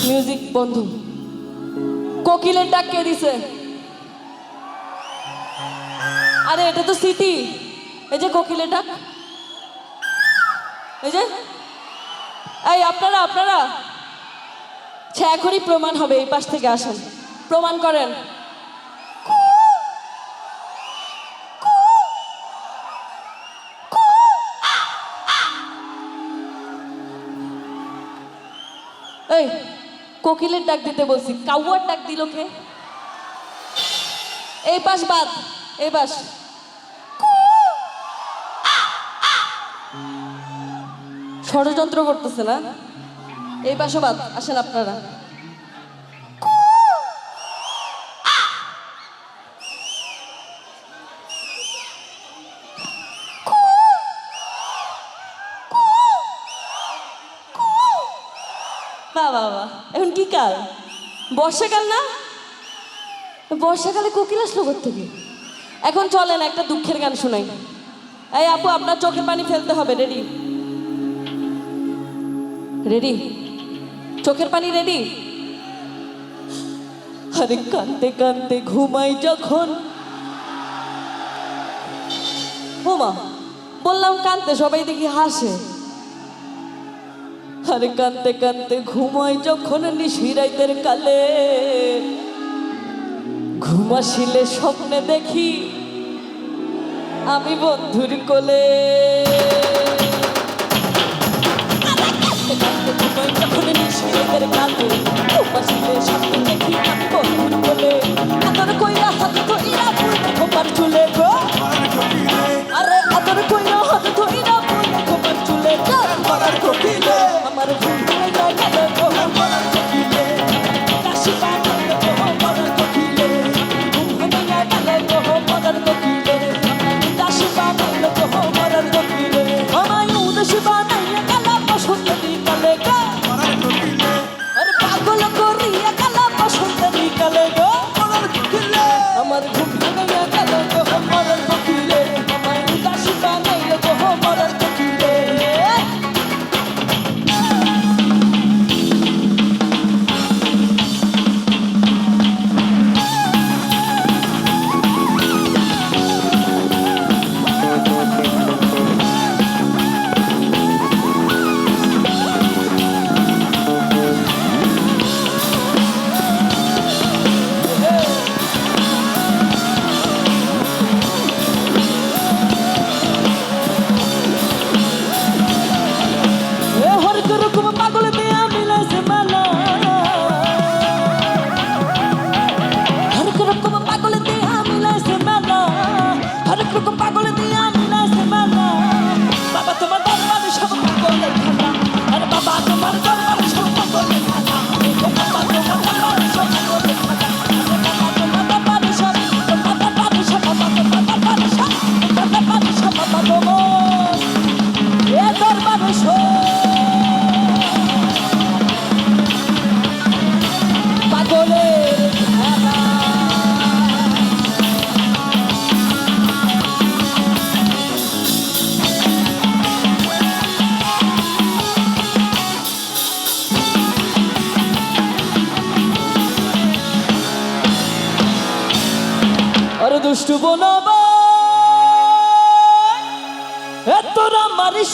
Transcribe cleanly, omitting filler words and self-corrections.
Music বন্ধু। কোকিলের ডাক কে দিছে? আরে এটা তো সিটি। এই যে কোকিলের ডাক, এই যে এই আপনারা আপনারা এখনই প্রমাণ হবে। এই পাশ থেকে আসেন, প্রমাণ করেন। এই কোকিলের ডাক দিতে বলছি, কাউয়ার ডাক দিল কে? এই পাশ বাদ, এই পাশ। ষড়যন্ত্র করতেছে না? এই পাশে বাদ, আসেন আপনারা। বাবা এখন কি কাল? বর্ষাকাল না? বর্ষাকালে কোকিল আসলো কোত্থেকে? এখন চলেন একটা দুঃখের গান শোনাই। এই আপু, আপনার চোখের পানি ফেলতে হবে। রেডি? রেডি? চোখের পানি রেডি? আরে কাঁদতে কাঁদতে ঘুমাই যখন। ওমা, বললাম কাঁদতে, সবাই দেখি হাসে। আরে কাঁদতে কাঁদতে ঘুমাই যখন নিশিরাইতের কালে, ঘুমাসিলে স্বপ্নে দেখি আমি বন্ধুর কোলে। কাঁদতে কাঁদতে ঘুমাই যখন নিশিরাইতের কালে, ঘুমাসিলে স্বপ্নে দেখি আমি বন্ধুর কোলে। আদর কইরা হাত ধইরা ফুল খোপার চুলে গো, আরে আদর কইরা হাত ধইরা ফুল খোপার চুলে গো। আমার কোকিলে আমার ঘুম ভেঙে যায় কালে গো, আমার কোকিলে কাশি বানায় গো, আমার কোকিলে ঘুম ভেঙে যায় কালে গো, আমার কোকিলে কাশি বানায় গো, আমার কোকিলে আমায় উদাসী বানায় কালা বসন্তের কালে গো, আমার কোকিলে আরে পাগল করিয়া কালা বসন্তের কালে গো, আমার কোকিলে আমার ঘুম ভেঙে যায় কালে গো, আমার কোকিলে আমায় উদাসী বানায় গো, আমার কোকিলে। পাগল দিয়া মিলাইছে মালা, হরেক রকম পাগল দিয়া মিলাইছে মালা, হরেক রকম পাগল দিয়া মিলাইছে মালা। বাবা তোমার দরবারে সব পাগলের খেলা, আরে বাবা তোমার দরবারে সব পাগলের খেলা, বাবা তোমার দরবারে সব পাগলের খেলা, বাবা তোমার দরবারে সব, তোমার দরবারে সব, বাবা তোমার দরবারে সব, তোমার দরবারে সব, বাবা তোমার এ দরবারে সব দুষ্টু বনবা তোরা মারিস